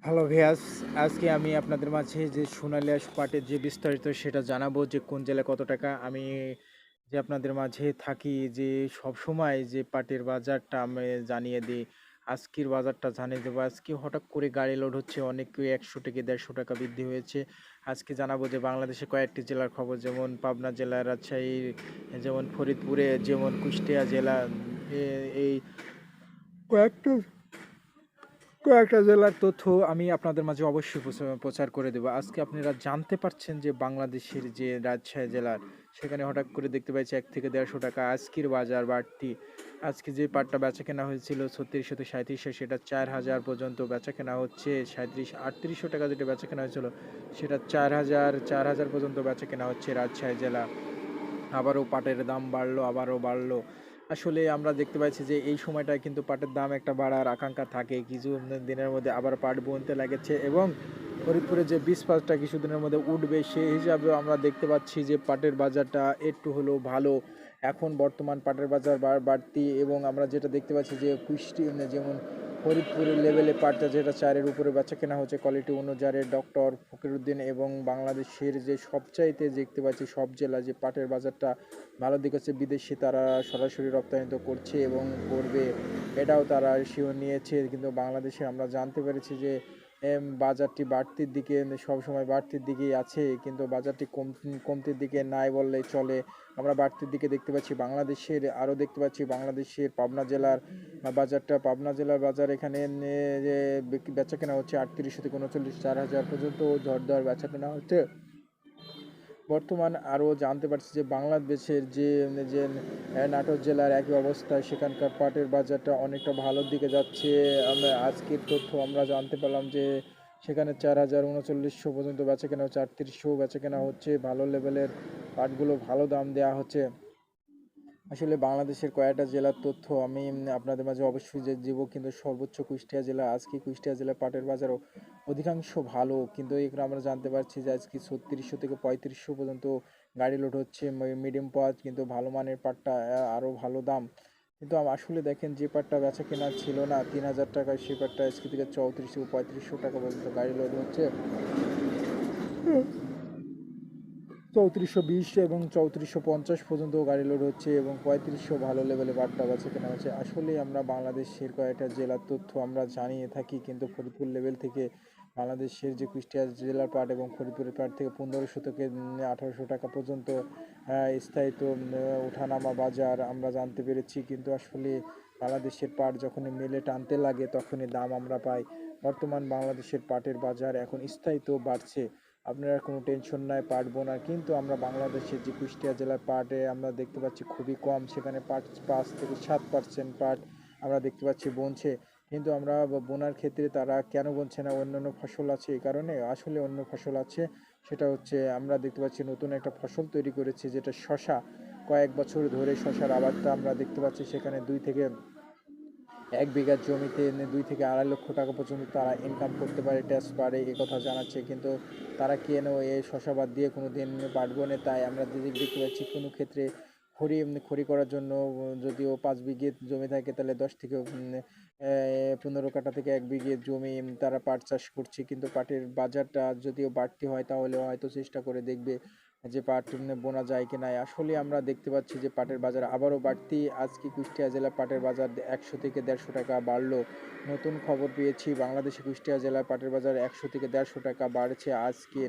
Hello ভিয়াস, আজকে আমি আপনাদের মাঝে যে সোনালী আঁশ পাটের যে বিস্তারিত সেটা জানাবো যে কোন জেলায় কত টাকা। আমি যে আপনাদের মাঝে থাকি যে সবসময় যে পাটের বাজারটা আমি জানিয়ে দিই। আজকের বাজারটা জানিয়ে দেবো। আজকে হঠাৎ করে গাড়ি লোড হচ্ছে অনেক ১০০ থেকে ১৫০ টাকা বৃদ্ধি হয়েছে। আজকে জানাবো যে বাংলাদেশে কয়েকটি জেলার খবর, যেমন পাবনা জেলা, রাজশাহী, যেমন ফরিদপুরে, যেমন কুষ্টিয়া জেলা, এই কয়েকটা কয়েকটা জেলার তথ্য আমি আপনাদের মাঝে অবশ্যই প্রচার করে দেবো। আজকে আপনারা জানতে পারছেন যে বাংলাদেশের যে রাজশাহী জেলার, সেখানে হঠাৎ করে দেখতে পাচ্ছি ১ থেকে ১৫০ টাকা আজকের বাজার বাড়তি। আজকে যে পাটটা বেচা কেনা হয়েছিল ৩৬০০ থেকে ৩৭০০, সেটা ৪,০০০ পর্যন্ত বেচা কেনা হচ্ছে। ৩৭-৩৮০০ টাকা যেটা বেচা কেনা হয়েছিল, সেটা ৪,০০০ পর্যন্ত বেচা কেনা হচ্ছে রাজশাহী জেলা। আবারও পাটের দাম বাড়লো, আবারও বাড়লো। আসলে আমরা দেখতে পাচ্ছি যে এই সময়টায় কিন্তু পাটের দাম একটা বাড়ার আকাঙ্ক্ষা থাকে। কিছু দিনের মধ্যে আবার পাট বুনতে লেগেছে এবং ফরিদপুরে যে বীজ পাটটা কিছুদিনের মধ্যে উঠবে, সেই হিসাবেও আমরা দেখতে পাচ্ছি যে পাটের বাজারটা একটু হলেও ভালো। এখন বর্তমান পাটের বাজার বাড়তি এবং আমরা যেটা দেখতে পাচ্ছি যে কুষ্টি যেমন ফরিদপুরের লেভেলে পাটটা যেটা ৪ এর উপরে বেচাকেনা হচ্ছে কোয়ালিটি অনুযায়ী। ডক্টর ফকিরউদ্দিন এবং বাংলাদেশের যে সবচাইতে দেখতে পাচ্ছি সব জেলা যে পাটের বাজারটা ভালো দিক হচ্ছে, বিদেশি তারা সরাসরি রপ্তানিত করছে এবং করবে, এটাও তারা শিওর নিয়েছে। কিন্তু বাংলাদেশে আমরা জানতে পেরেছি যে বাজারটি বাড়তির দিকে, সবসময় বাড়তির দিকেই আছে, কিন্তু বাজারটি কমতির দিকে নাই বললেই চলে। আমরা বাড়তির দিকে দেখতে পাচ্ছি বাংলাদেশের, আরও দেখতে পাচ্ছি বাংলাদেশের পাবনা জেলার বাজারটা। পাবনা জেলার বাজার এখানে যে বেচা কেনা হচ্ছে ৩৮০০ থেকে ৩৯, ৪,০০০ পর্যন্ত ঝড় বেচা কেনা হচ্ছে। বর্তমান আরও জানতে পারছি যে বাংলাদেশের যে যে নাটোর জেলার একই অবস্থা, সেখানকার পাটের বাজারটা অনেকটা ভালোর দিকে যাচ্ছে। আমরা আজকের তথ্য আমরা জানতে পারলাম যে সেখানে ৪,০৩৯ পর্যন্ত বেচা কেনা হচ্ছে, ৩৮০০ বেচা কেনা হচ্ছে। ভালো লেভেলের পাটগুলো ভালো দাম দেওয়া হচ্ছে। আসলে বাংলাদেশের কয়েকটা জেলার তথ্য আমি আপনাদের মাঝে অবশ্যই যে দিব, কিন্তু সর্বোচ্চ কুষ্টিয়া জেলা। আজকে কুষ্টিয়া জেলার পাটের বাজারও অধিকাংশ ভালো, কিন্তু এখানে আমরা জানতে পারছি যে আজকে ৩৬০০ থেকে ৩৫০০ পর্যন্ত গাড়ি লোড হচ্ছে মিডিয়াম পাট, কিন্তু ভালো মানের পাটটা আরও ভালো দাম। কিন্তু আসলে দেখেন যে পাটটা বেচা কেনা ছিল না ৩,০০০ টাকায়, সেই পাটটা আজকে থেকে ৩৪ থেকে ৩৫০০ টাকা পর্যন্ত গাড়ি লোড হচ্ছে। ৩৪২০ এবং ৩৪৫০ পর্যন্ত গাড়ি লোড হচ্ছে এবং ৩৫০০ ভালো লেভেলে বাট্টা বেচা কেনা হচ্ছে। আসলেই আমরা বাংলাদেশের কয়েকটা জেলার তথ্য আমরা জানিয়ে থাকি, কিন্তু ফরিদপুর লেভেল থেকে বাংলাদেশের যে কুষ্টিয়া জেলার পাট এবং ফরিদপুরের পাট থেকে ১৫০০ থেকে ১৮০০ টাকা পর্যন্ত স্থায়িত ওঠানামা বাজার আমরা জানতে পেরেছি। কিন্তু আসলে বাংলাদেশের পাট যখনই মেলে টানতে লাগে তখনই দাম আমরা পাই। বর্তমান বাংলাদেশের পাটের বাজার এখন স্থায়িত বাড়ছে। আপনারা কোনো টেনশন নাই পাট বোনার, কিন্তু আমরা বাংলাদেশের যে কুষ্টিয়া জেলার পাটে আমরা দেখতে পাচ্ছি খুবই কম। সেখানে ৫ থেকে ৭% পাট আমরা দেখতে পাচ্ছি বুনছে। কিন্তু আমরা বোনার ক্ষেত্রে তারা কেন বুনছে না, অন্যান্য ফসল আছে এই কারণে? আসলে অন্য ফসল আছে, সেটা হচ্ছে আমরা দেখতে পাচ্ছি নতুন একটা ফসল তৈরি করেছে যেটা শশা। কয়েক বছর ধরে শশার আবাদটা আমরা দেখতে পাচ্ছি, সেখানে ২ থেকে ১ বিঘা জমিতে ২ থেকে ২.৫ লক্ষ টাকা পর্যন্ত তারা ইনকাম করতে পারে, ট্যাক্স পারে, এ কথা জানাচ্ছে। কিন্তু তারা কেন এই শশাবাদ দিয়ে কোনো দিন পারবে না? তাই আমরা দেখতে পাচ্ছি কোনো ক্ষেত্রে খড়ি করার জন্য যদিও ৫ বিঘে জমি থাকে, তাহলে ১০ থেকে ১৫ কাঠা থেকে ১ বিঘে জমি তারা পাট চাষ করছে। কিন্তু পাটের বাজারটা যদিও বাড়তি হয়, তাহলে হয়তো চেষ্টা করে দেখবে যে পাট বোনা যায় কি না। আসলে আমরা দেখতে পাচ্ছি যে পাটের বাজার আবারও বাড়তি। আজকে কুষ্টিয়া জেলার পাটের বাজার ১০০ থেকে ১৫০ টাকা বাড়লো। নতুন খবর পেয়েছি বাংলাদেশে কুষ্টিয়া জেলার পাটের বাজার ১০০ থেকে ১৫০ টাকা বাড়ছে আজকে।